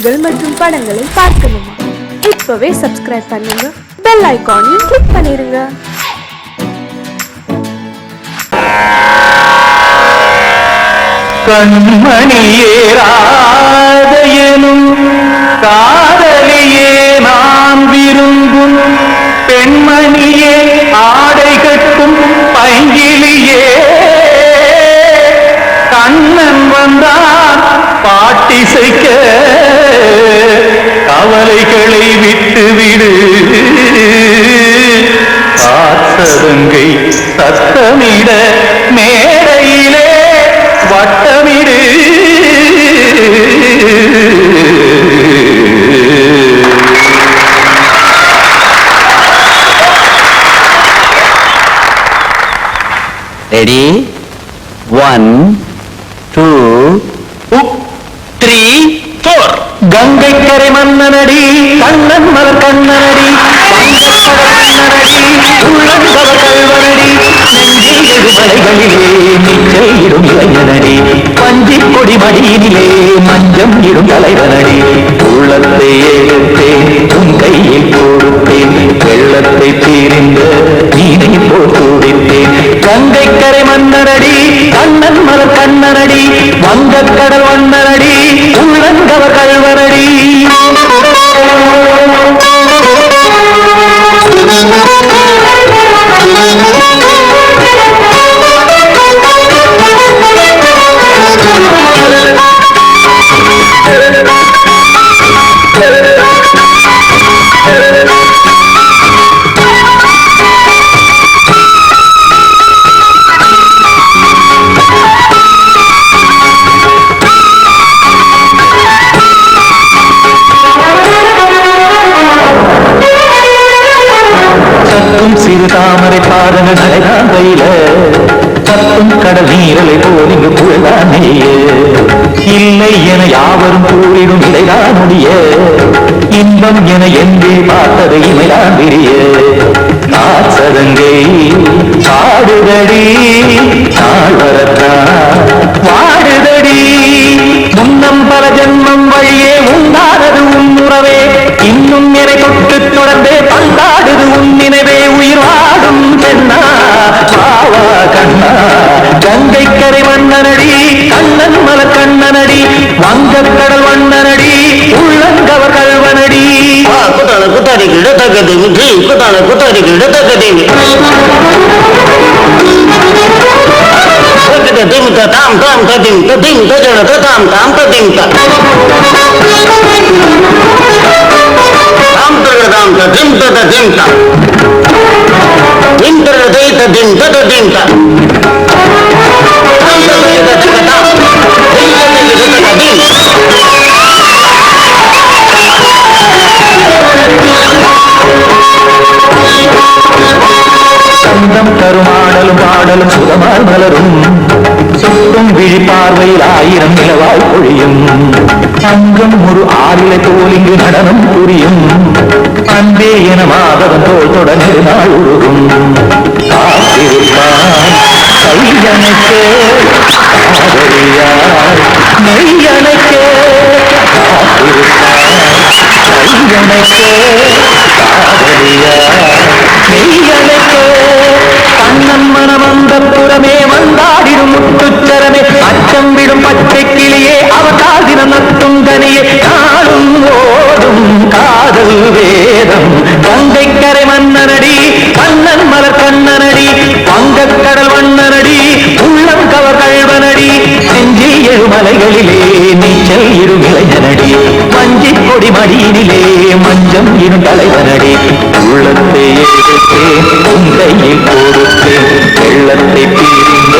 செய்திகள் மற்றும் படங்களை பார்க்கணுமா? இப்பவே சப்ஸ்கிரைப் பண்ணுங்க, பெல் ஐகானையும் கிளிக் பண்ணிருங்க. கண்மணியே ராதையனும் காதலியே நான் விரும்பும் பெண்மணியே ஆடை கட்டும் பைங்கிலியே கண்ணன் வந்தான் பாட்டிசைக்க கவலைகளை விட்டுவிடு பாசதங்கை சத்தமிட மேடையிலே வட்டமிடு. ரெடி? 1 2 3 4. கங்கை கரை மன்னனடி கண்ணன் மலர் கண்ணனடி உள்ளங்கவர் கல்வனடி நெஞ்சில் எழுமலைகளிலே நீச்சல் இடும் இளைஞனடி பஞ்சி கொடி மடியினிலே மஞ்சம் இடும் தலைவனடி உள்ளத்தை ஏற்றேன் உன் கையில் கொடுத்தேன் வெள்ளத்தை தீர்ந்த நீனை போல் துடித்தேன். கங்கை கரை மன்னனடி கண்ணன் மலர் கண்ணனடி வங்கக் கடல் வண்ணனடி உள்ளங்கவர் கல்வனடி. சிறு தாமரை பாதங்கள் நடைதான் கையில சத்தும் கடல் நீரலை போல் இங்கு புழதான் நெய்ய இல்லை என யாவரும் கூறிடும் இடைதான் முடிய இன்பம் என எங்கே பார்த்தது இமைதான் விரிய நாச்சதங்கை பாடுதடி நாள் வரத்தான் வாடுதடி முன்னம் பல ஜன்மம் வழியே உண்டானது உன்னுறவே இன்னும் என தொட்டு தொடர்ந்தே பந்தாடுது உன் நினைவே உயிர் வாடும் பெண்ணா பாவா கண்ணா. கங்கை கரை மன்னனடி கண்ணன் மல கண்ணனடி வங்கக் கடல் வண்ணனடி உள்ளங்கவர் கல்வனடி. குத்தான குத்தாரிக்கு இடத்தக்கதேவி குத்தான குத்தாரிக்கு இடத்தக்கதேவி திமுக தாம் தாம் திமுக திமுக ஜன தாம் தாம் திமுக தாம் தாம் திமுக திமுக ಇಂತರ ದೈತ ದಿಂತ ದಿಂತ சந்தம் கருமாடலும் பாடலும் சுகமால் மலரும் சுட்டும் விழி பார்வையில் 1000 நிலவாய் பொழியும் அங்கம் ஒரு ஆறிலை தோலிங்கு நடனம் புரியும் அன்பே என மாதவன் தோல் தொடர்ந்து நாள் உருகும் காத்திருப்பான் கையணைக்க காதலியாய் மெய்யணைக்க காத்திருப்பான் கையணைக்க காதலியாய் மெய்யணைக்க கண்ணன் மனம் வந்த புறமே வந்தாடிடும் முட்டுச்சரமே அச்சம் விடும் பச்சை கிளியே அவதால் தினம் நத்தும் கனியே நாளும் ஓடும் காதல் வேதம். கங்கை கரை மன்னனடி கண்ணன் மலர் கண்ணனடி வங்கக் கடல் வண்ணனடி உள்ளம் கவர் கல்வனடி செஞ்சில் எழுமலைகளிலே நீச்சல் இடும் இளைஞனடி மஞ்சி கொடி மடியினிலே மஞ்சம் இடும் தலைவனடி உள்ளத்தை எடுத்தேன் உன் கையில் கொடுத்தேன் வெள்ளத்தை தீர்ந்த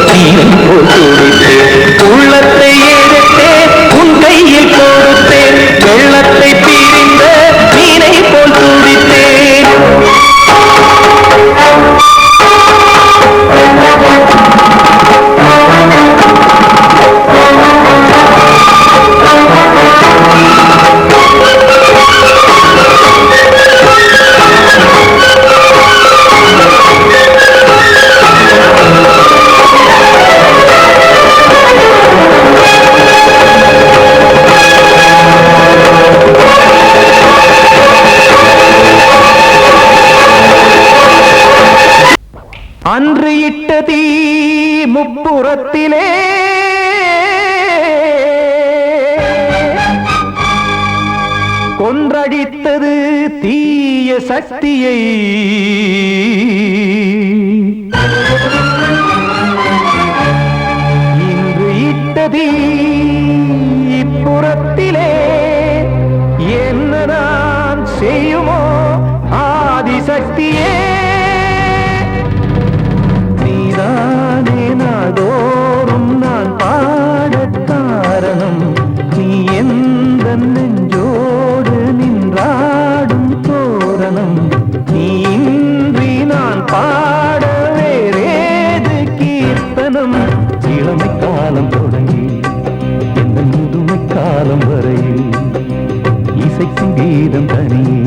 நீனை போல் துடித்தேன். உள்ளத்தை எடுத்தேன் உன் கையில் கொடுத்தேன் வெள்ளத்தை தீர்ந்த நீனை போல் துடித்தேன். இப்புறத்திலே கொன்றடித்தது தீய சக்தியை இன்று இட்டதீ இப்புறத்திலே என்ன நான் செய்யுமோ ஆதிசக்தியே நீதானே நாடோறும் நான் பாடக் காரணம் நீ எந்த நெஞ்சோடு நின்றாடும் தோரணம் நீ இன்றி நான் பாட வேறேது கீர்த்தனம் இளமை காலம் தொடங்கி எந்த முதுமை காலம் வரையில் இசைக்கும் கீதம் தனியே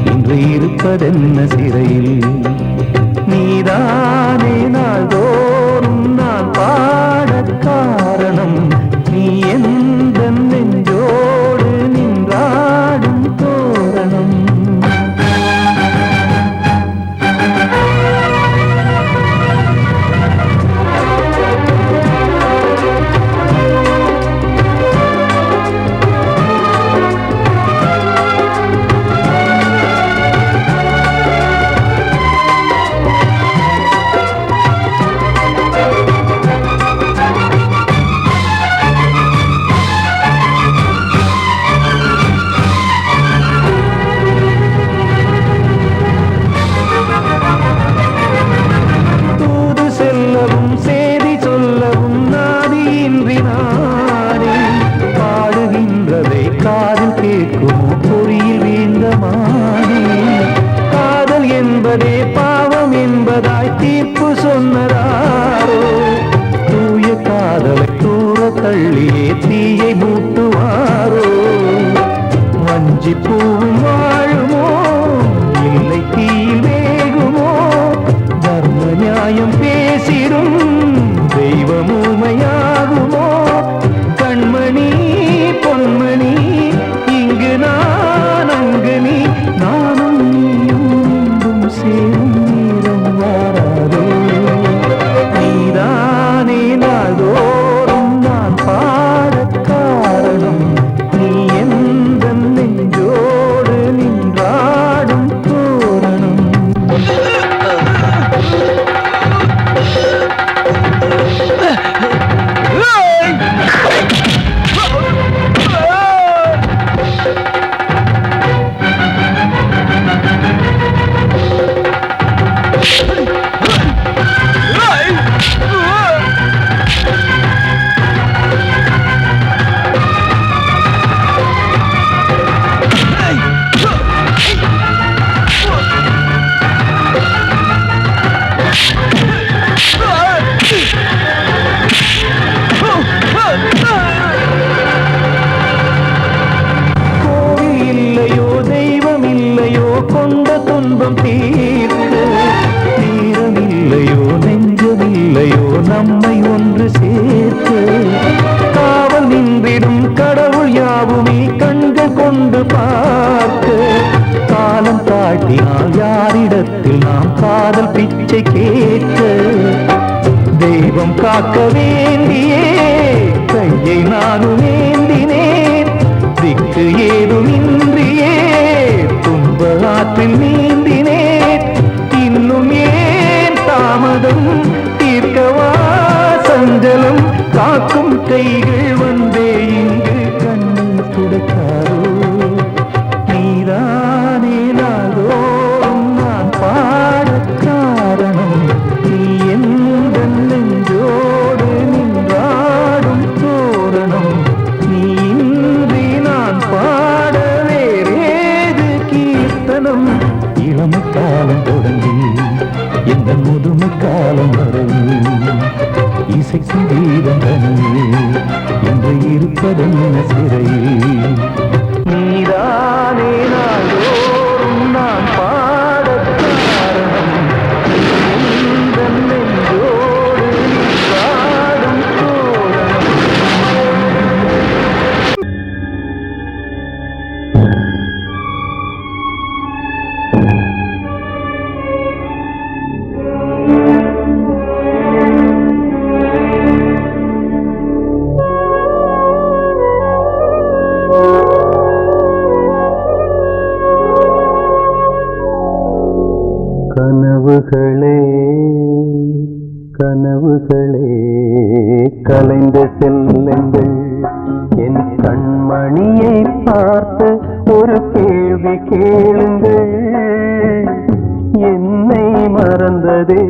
இன்று இருப்பதென்ன சிறையில் நீதானே நாள்தோறும் நான் பாடக் காரணம் நீ எந்த நெஞ்சோடு நின்றாடும் தோரணம் பாவம் என்பதாய் தீர்ப்பு சொன்னதாரோ தூய காதலை தூர தள்ளியே தீயை மூட்டுவாரோ வஞ்சி பூவும் வாழுமோ இல்லை தீயில் வேகுமோ தர்ம நியாயம் பேசிடும் தெய்வம் ஊமையாகுமோ கண்மணி பொன்மணி இங்கு நான் அங்கு நீ நானும் சேரும் நேரம் வாராதோ நீதானே நாள்தோறும் நான் பாடக் காரணம் நீ எந்த நெஞ்சோடு நின்றாடும் தோரணம் கொண்ட துன்பம் தீர்க்க நேரமில்லையோ நெஞ்சமில்லையோ நம்மை ஒன்று சேர்க்க காவல் நின்றிடும் கடவுள் யாவுமே கண்கள் கொண்டு பார்க்க காலம் தாட்டினால் யாரிடத்தில் நாம் காதல் பிச்சை கேட்க தெய்வம் காக்க வேண்டியே கையை நானும் ஏந்தினேன் திக்கு ஏதுமின்றியே ஆற்றில் நீந்தினேன் இன்னும் ஏன் தாமதம் தீர்க்கவா சஞ்சலம் காக்கும் கைகள் வந்தே இங்கு கண்ணீர் துடைக்காரோ நீதானே நாள்தோறும் நான் பாடக் காரணம் நீ எந்த நெஞ்சோடு கனவுகளே கனவுகளே கலைந்து செல்லுங்கள் என் கண்மணியை பார்த்து ஒரு கேள்வி கேளுங்கள் என்னை மறந்ததே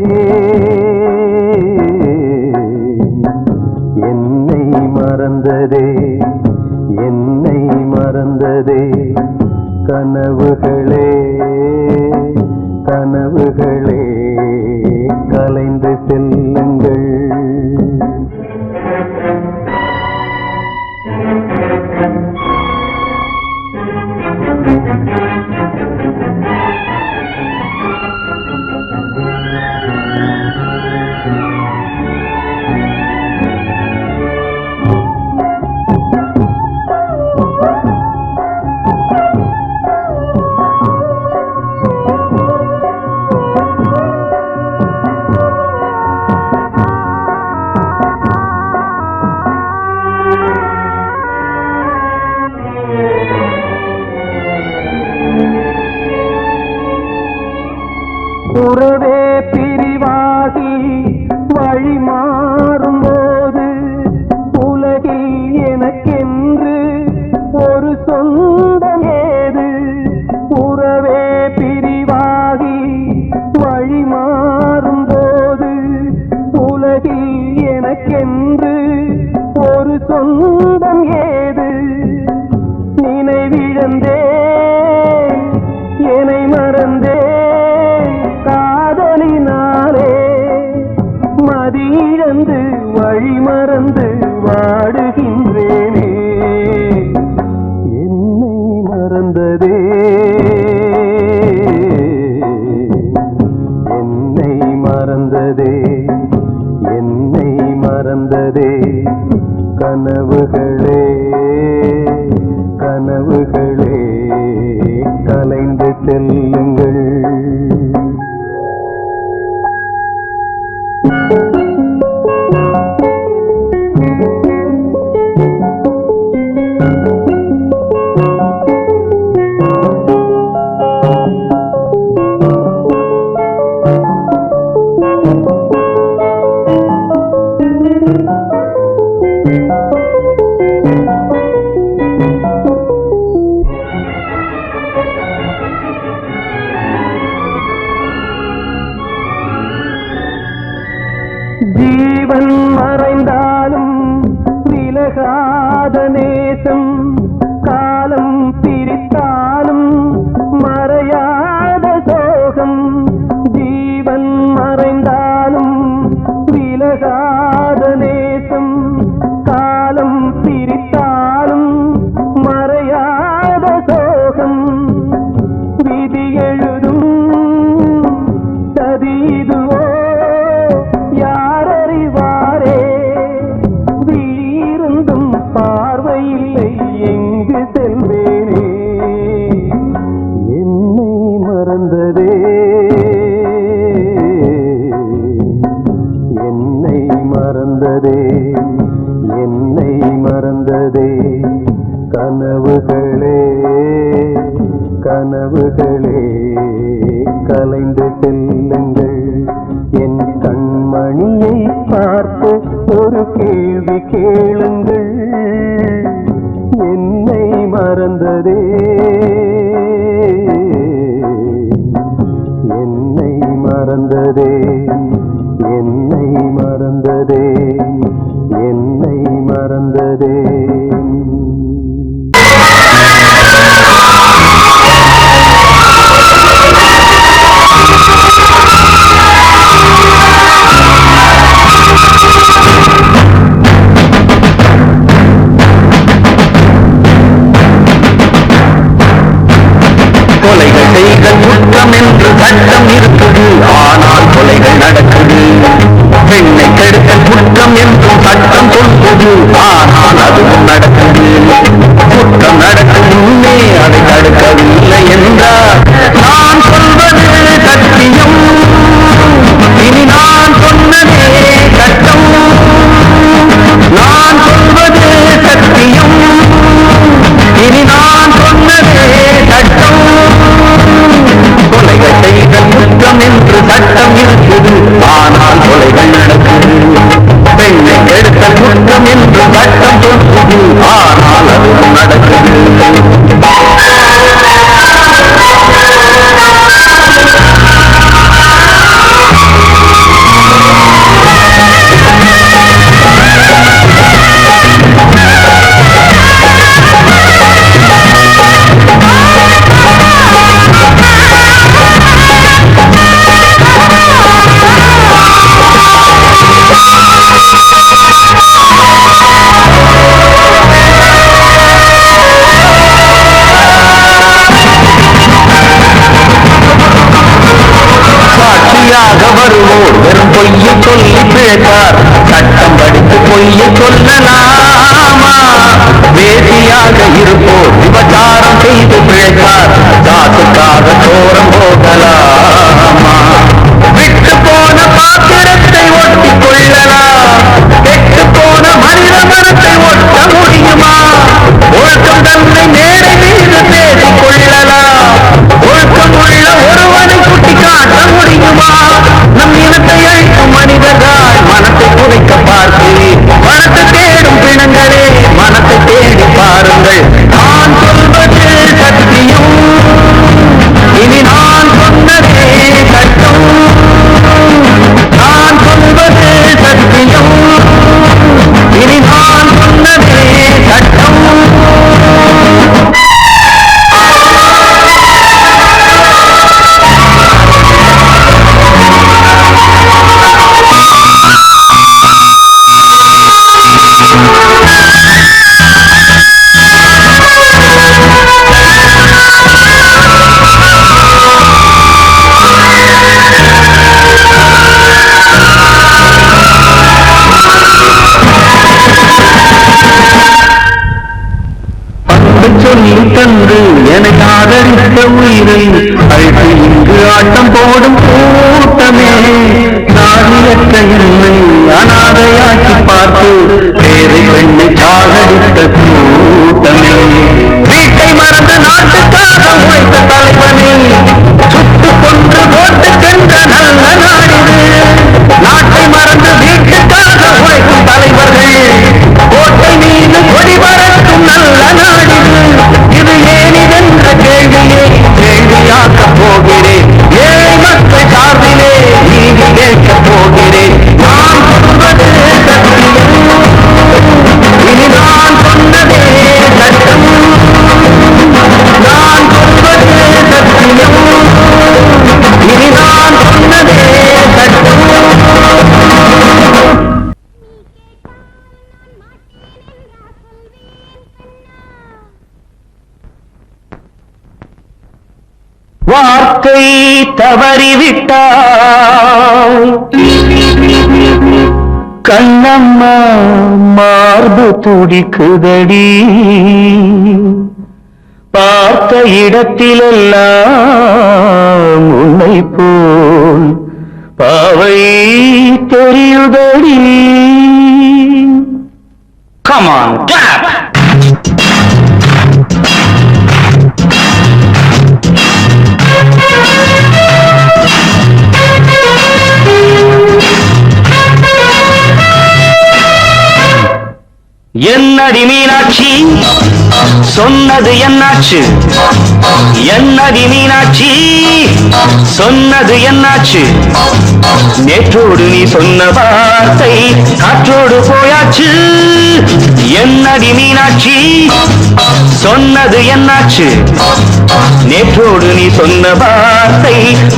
என்னை மறந்ததே என்னை மறந்ததே கனவுகளே கனவுகளே கலைந்து செல்லுங்கள் உறவே பிரிவாகி வழி மாறும்போது உலகில் எனக்கென்று ஒரு சொந்தம் ஏது உறவே பிரிவாகி வழி மாறும்போது உலகில் எனக்கென்று ஒரு சொந்தம் ஏது நினைவிழந்தே என்னை மறந்தே மதியிழந்து வழி மறந்து வாடுகின்றேனே என்னை மறந்ததே என்னை மறந்ததே என்னை மறந்ததே கனவுகளே கனவுகளே கலைந்து செல்லுங்கள் ஜீவன் மறைந்தாலும் விலகாத நேசம் காலம் பிரித்தாலும் மறையாத சோகம் ஜீவன் மறைந்தாலும் விலகாத நேசம் காலம் பிரித்தாலும் மறையாத சோகம் விதி எழுதும் சதிதுவோ பார்வையில்லை எங்கு செல்வேனே என்னை மறந்ததே என்னை மறந்ததே என்னை மறந்ததே கனவுகளே கனவுகளே கலைந்து செல்லுங்கள் என் கண்மணியை பார்த்து ஒரு கேள்வி கேளுங்கள் என்னை மறந்ததே என்னை மறந்ததே என்னை மறந்ததே என்னை மறந்ததே கொலைகள் செய்கள் குற்றம் என்று சட்டம் இருக்குது ஆனால் கொலைகள் நடக்குது பெண்ணை கெடுத்தல் குற்றம் என்றும் சட்டம் சொல்வது ஆனால் அதுவும் நடக்குது குற்றம் நடக்கும் முன்னே அதை தடுக்கவில்லை என்றார் நான் சொல்வது சத்தியம் இனி நான் சொன்னதே சட்டம் நான் சொல்வது சத்தியம் இனி நான் சொன்னதே சட்டம் கொலைகள் செய்தல் குற்றம் என்று பொய்ய சொல்லலாமா? வேதியாக இருப்போர் விபச்சாரம் செய்து பிழைத்தார், காத்துக்காக தோறம் போகலாமா? விட்டு போன பாத்திரத்தை ஒட்டிக் கொள்ளலாம், கெட்டு போன மனித மனத்தை ஒட்ட முடியுமா? ஒழுக்கம் தன்னை மேடை மீது பேசிக் கொள்ளலாம், ஒழுக்கம் உள்ள ஒருவனை சுட்டி காட்ட முடியுமா? நம் இனத்தை அழிக்கும் மனிதர்கள் மனத்தை குறைக்க பார்த்து மனத்தை தேடும் பிணங்களே மனத்தை தேடி பாருங்கள். நான் சொல்வது சத்தியம், இனி நான் சொன்னதே சட்டம். நான் சொல்வது சத்தியம், இனி நான் சொன்னதே சட்டம். சொல்லி தந்து எனக்கு ஆதரித்த உயிரை அழைத்து இங்கு ஆட்டம் போடும் கூட்டமே, நாதியற்ற என்னை அனாதையாக்கி பார்த்து வேறு பெண்ணை சாகடித்த கூட்டமே, வீட்டை மறந்து நாட்டுக்காக உழைத்த தலைவனே, சுட்டு கொன்று போட்டு சென்ற நல்ல நாடிது. நாட்டை மறந்து வீட்டுக்காக உழைக்கும் தலைவர்கள் கோட்டை மீது கொடி பறக்கும் நல்ல நாடிது. இது ஏனிதென்ற கேள்வியை கேள்வியாக்கப் போகிறேன், ஏழை மக்கள் சார்பிலே நீதி கேட்கப் போகிறேன். நான் சொல்வது சத்தியம், இனி நான் சொன்னதே சட்டம். நான் சொல்வது சத்தியம், இனி நான் சொன்னதே சட்டம். வார்த்தை தவறிவிட்டாய் கண்ணம்மா, மார்பு துடிக்குதடி, பார்த்த இடத்திலெல்லாம் உன்னை போல் பாவை தெரியுதடி. Come on, clap! என்னடி மீனாட்சி சொன்னது என்னாச்சு? என்னடி மீனாட்சி சொன்னது என்னாச்சு? நேற்றோடு நீ சொன்ன வார்த்தை காற்றோடு போயாச்சு. என்னடி மீனாட்சி சொன்னது என்னாச்சு? நேற்றோடு நீ சொன்ன வார்த்தை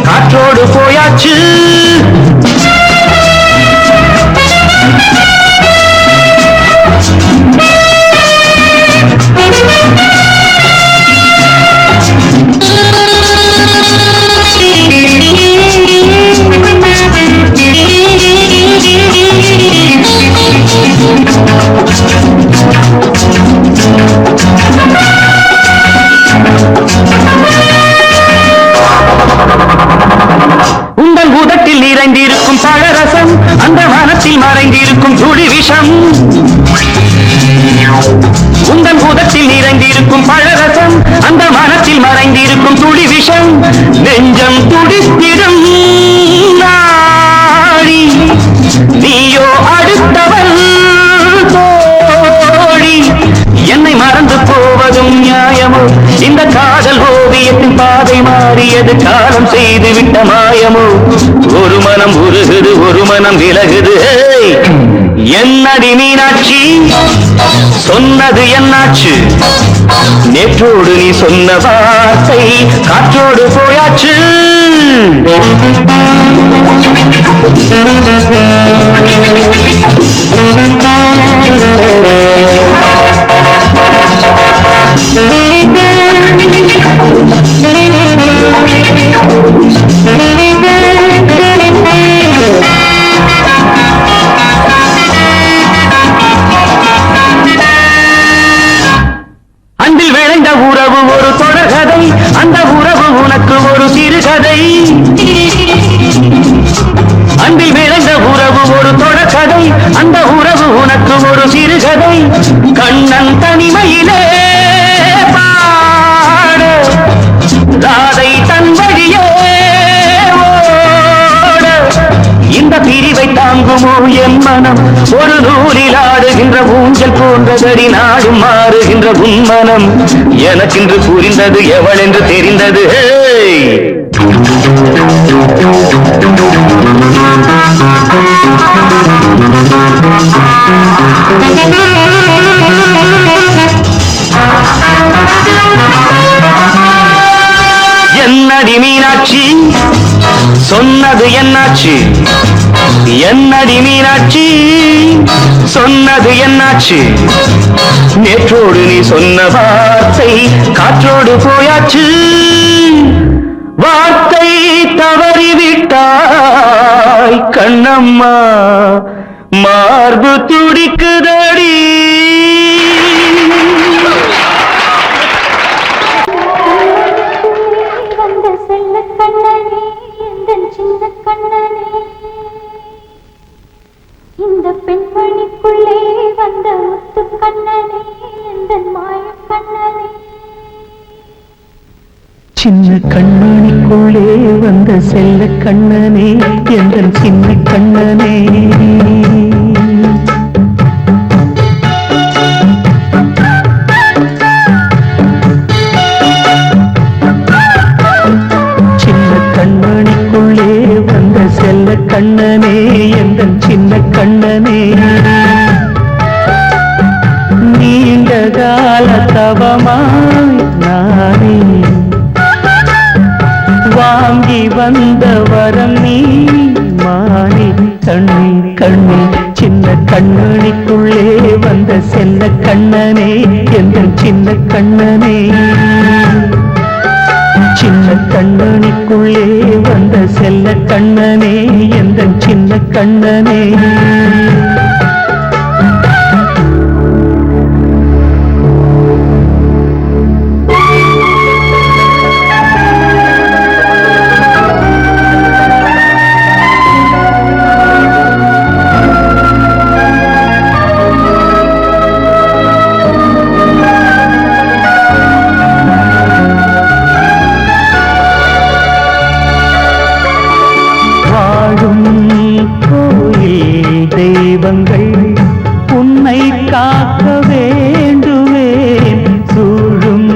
காற்றோடு போயாச்சு. உங்கள் உதட்டில் நிறைந்திருக்கும் பழரசம், அந்த மனத்தில் மறைந்திருக்கும் துளி விஷம். உங்கள் உதட்டில் நிறைந்திருக்கும் பழரசம், அந்த மனத்தில் மறைந்திருக்கும் துளி விஷம். நெஞ்சம் துடித்திடும் நாடி, நீயோ அடுத்தவள் தோழி. என்னை மறந்து போவதும் நியாயமோ? இந்த காதல் ஓவியத்தின் பாதை மாறியது காலம் செய்து விட்ட மாயமோ? ஒரு மனம் உருகுது, ஒரு மனம் விலகுது. என்னடி மீனாட்சி சொன்னது என்னாச்சு? நேற்றோடு நீ சொன்ன வார்த்தை காற்றோடு போயாச்சு. அன்பில் விளைந்த உறவு ஒரு தொடர்கதை, அந்த உறவு உனக்கு ஒரு சிறுகதை. அன்பில் விளைந்த உறவு ஒரு தொடர்கதை, அந்த உறவு உனக்கு ஒரு சிறுகதை. கண்ணன் தனிமையிலே பாட, ராதை தன் வழியே ஓட. இந்த பிரிவை தாங்குமோ என் மனம், ஒரு நூலில் ஆடுகின்ற ஊஞ்சல் போன்றதடி நாடும் மாறுகின்ற உன்மனம். எனக்கென்று புரிந்தது எவள் என்று தெரிந்தது. என்னடி மீனாட்சி சொன்னது என்னாச்சு, என்னடி மீனாட்சி சொன்னது என்னாச்சு. நேற்றோடு நீ சொன்ன வார்த்தை காற்றோடு போயாச்சு. வார்த்தை தவறிவிட்டாய் கண்ணம்மா, மார்பு துடிக்குதடி. இந்த பெண்மணிக்குள்ளே வந்த முத்து கண்ணனே, இந்த மாய கண்ணனே. சின்ன கண்ணனுக்குள்ளே வந்த செல்ல கண்ணனே, எந்த சின்ன கண்ணனே. சின்ன கண்ணனுக்குள்ளே வந்த செல்ல கண்ணனே, எந்த சின்ன கண்ணனே. நீண்ட கால தவமாய் நானே வாங்கி வந்த வரம் நீ மாறி. கண்ணி கண்ணி சின்ன கண்ணனுக்குள்ளே வந்த செல்ல கண்ணனே, எந்த சின்ன கண்ணனே. சின்ன கண்ணனுக்குள்ளே வந்த செல்ல கண்ணனே, எந்த சின்ன கண்ணனே. தெய்வங்கள் உன்னை காக்க வேண்டுவேன், சூழும்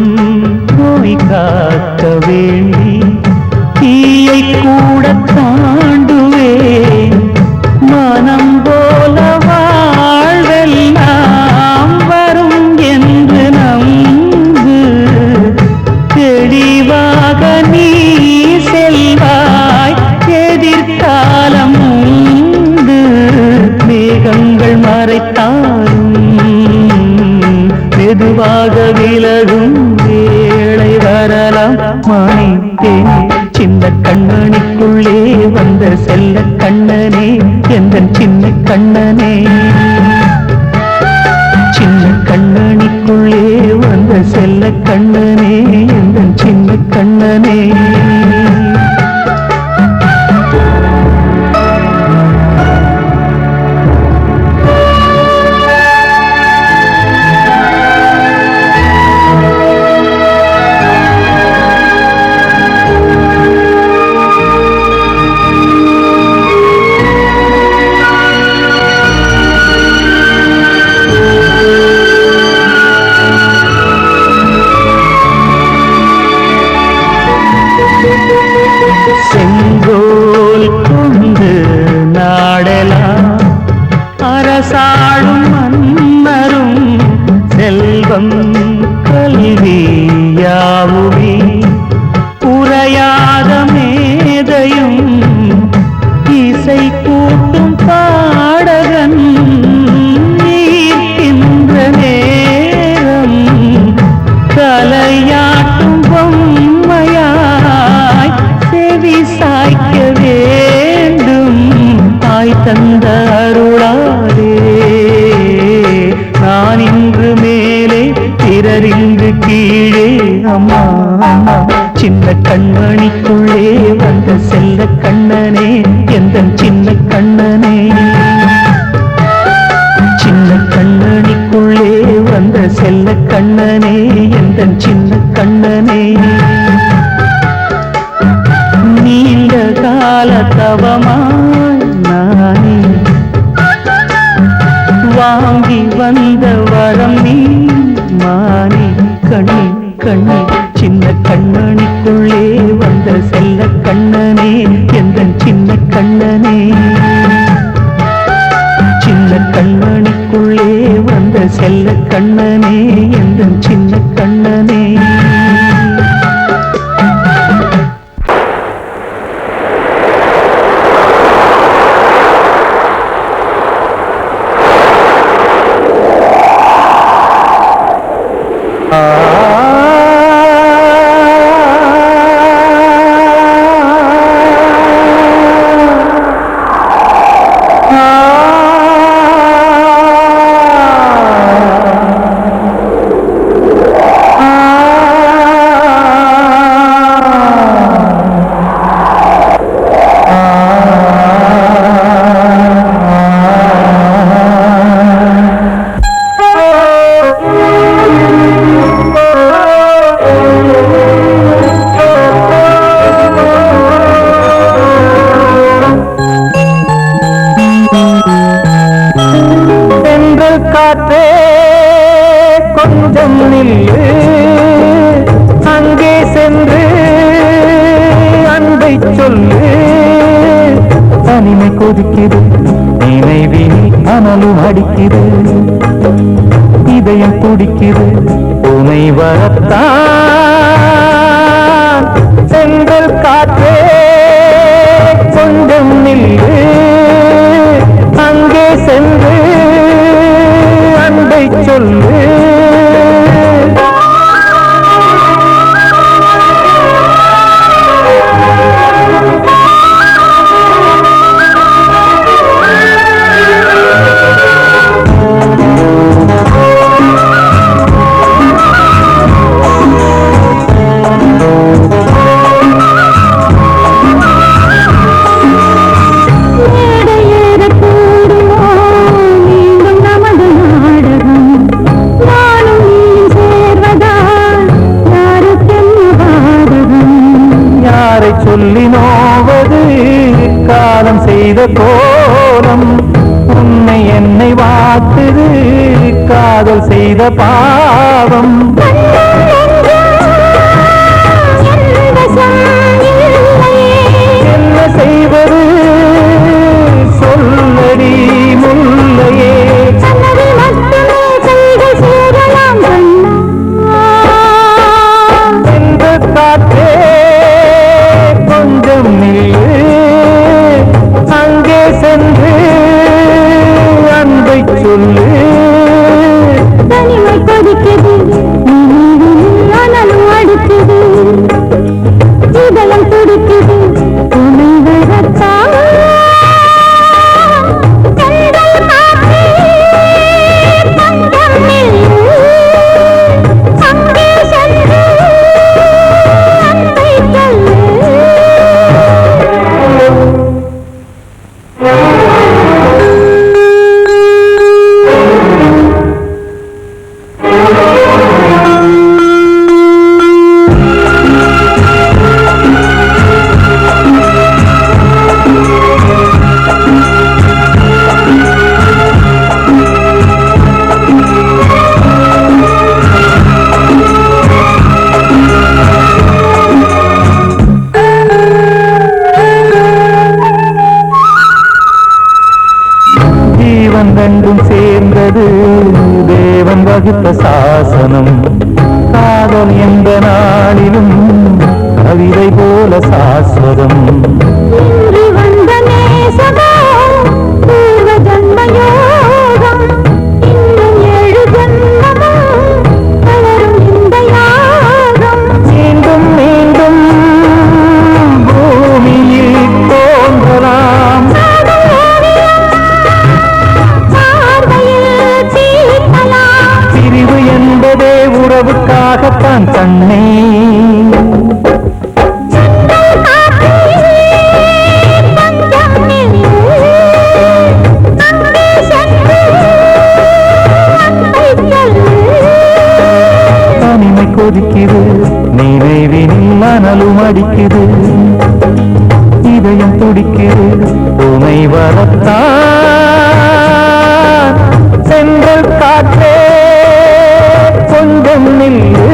நோய் காக்க வேண்டி தீயை கூட தாண்டுவேன். மனம் போல வாழ்வெல்லாம் வரும் என்று நம்பு, தெளிவாக நீ செல்வாய், எதிர்காலம் மேகங்கள் மறைத்தாலும் மெதுவாக விலகும் வேளை வரலாம். மாணித்தேன் சின்ன கண்ணனுக்குள்ளே வந்த செல்ல கண்ணனே, எந்த சின்ன கண்ணனே. சின்ன கண்ணனுக்குள்ளே வந்த செல்ல கண்ணனே, எந்த சின்ன கண்ணனே. செங்கோல் கொண்டு நாடலாம் அரசாளும் மன்னரும், செல்வம் கல்வியாவுமே உரையாத மேதையும், இசை கூட்டும் பாடகன் ஈர்க்கின்ற நேரம், தலையாட்டும் பொம்மையாய் செவி சாய்க்க வேண்டும். தாய் தந்த அருளாலே நான் இன்று மேலே பிறரின்று கீழே அம்மா அம்மா சின்ன கண்மணிக்குள்ளே வந்த செல்ல கண்ணனே எந்தன் சின்ன கண்ணனே சின்ன கண்ணனிக்குள்ளே வந்த செல்ல கண்ணனே எந்தன் சின்ன கண்ணனே நீண்ட கால தவமாய் நானே வாங்கி வந்த வரம் நீ மானே கண்ணி கண்ணி சின்ன கண்ணனிக்குள்ளே வந்த செல்ல கண்ணனே எந்தன் சின்ன கண்ணனே சின்ன கண்ணனிக்குள்ளே வந்த செல்ல கண்ணனே எந்தன் சின்ன கண்ணனே காற்றே கொஞ்சம் நில்லு அங்கே சென்று அன்பை சொல்லு தனிமை கொதிக்குது நினைவினி அனலும் அடிக்குது இதயம் துடிக்குது துணை வரத்தான் சென்றல் காற்றே கொஞ்சம் நில்லு அங்கே சென்று அன்பை சொல்லு சொல்லி நோவது காலம் செய்த கோலம் உன்னை என்னை வாக்குது காதல் செய்த பாவம் என்ன செய்வது சொல்லடி முல்லையே காற்றே கொஞ்சம் நில்லு அங்கே சென்று அன்பை சொல்லு தனிமை கொதிக்குது அனலும் அடிக்குது இதயம் துடிக்குது துணை வரத்தான் ரெண்டும் சேர்ந்தது தேவன் வகுத்த சாசனம் காதல் எந்த நாளிலும் கவிதை போல சாஸ்வதம் வந்த நேசம் பூர்வ ஜன்மயோகம் இன்னும் 7 ஜன்மமும் வளரும் இந்த யாகம் மீண்டும் மீண்டும் பூமியில் தோன்றலாம் பிரிவு என்பதே உறவுக்காகத்தான் தான் கண்ணே. தனிமை கொதிக்குது, நினைவினில் மணலும் அடிக்குது, இதயம் துடிக்குது உனை வரத்தான். சென்றல் காற்றே கொஞ்சம் நில்லு,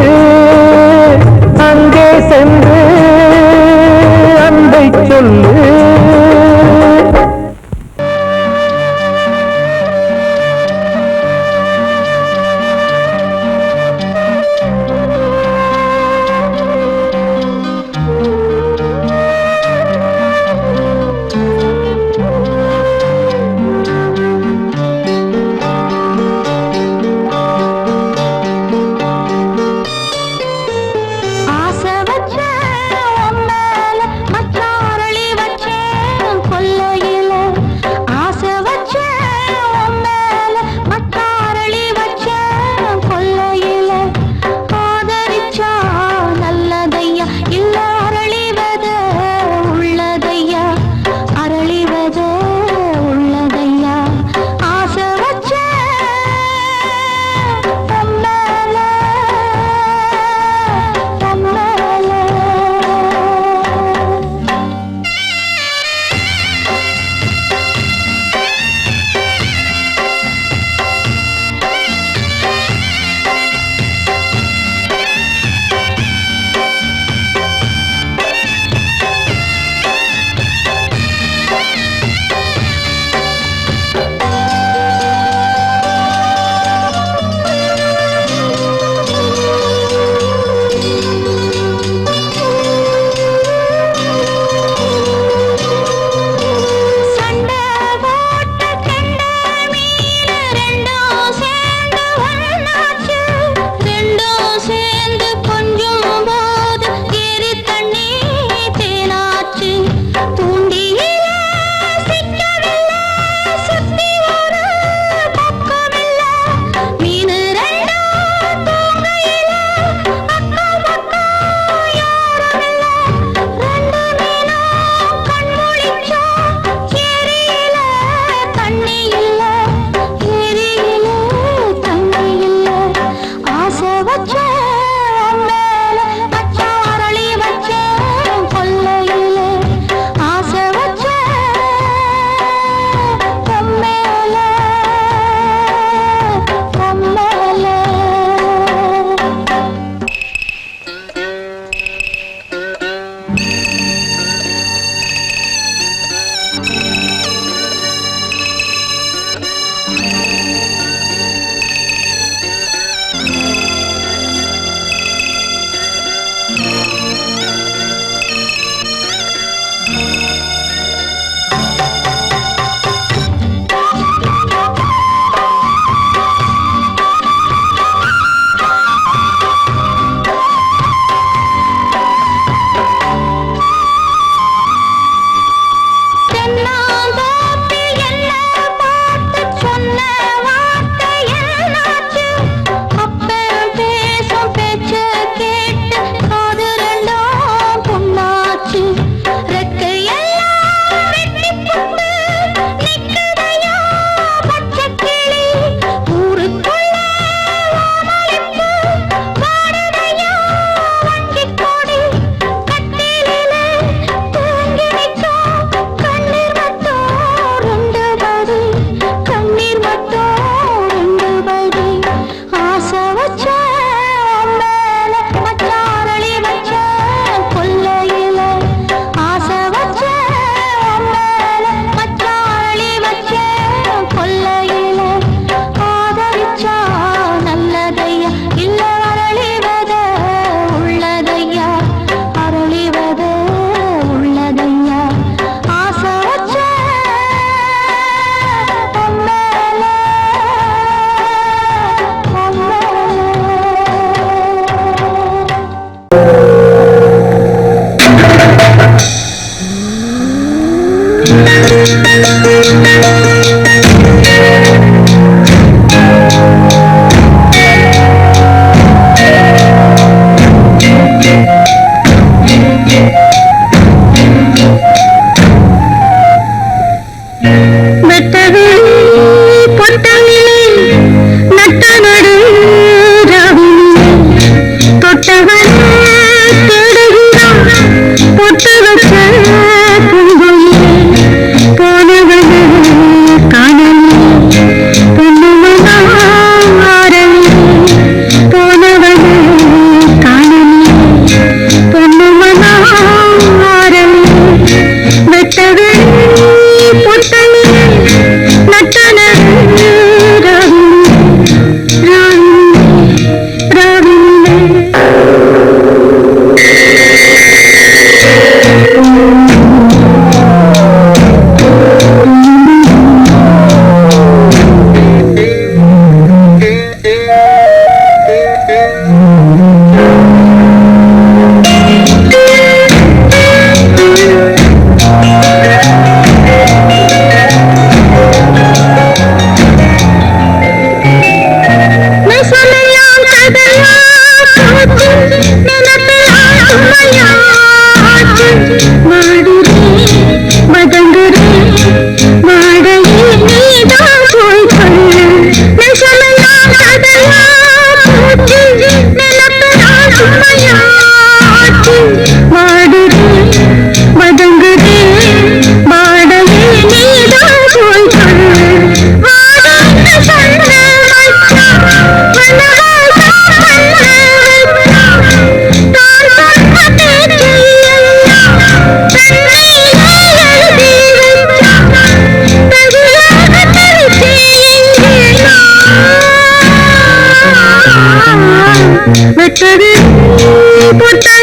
அங்கே சென்று அன்பை சொல்லு. போட்ட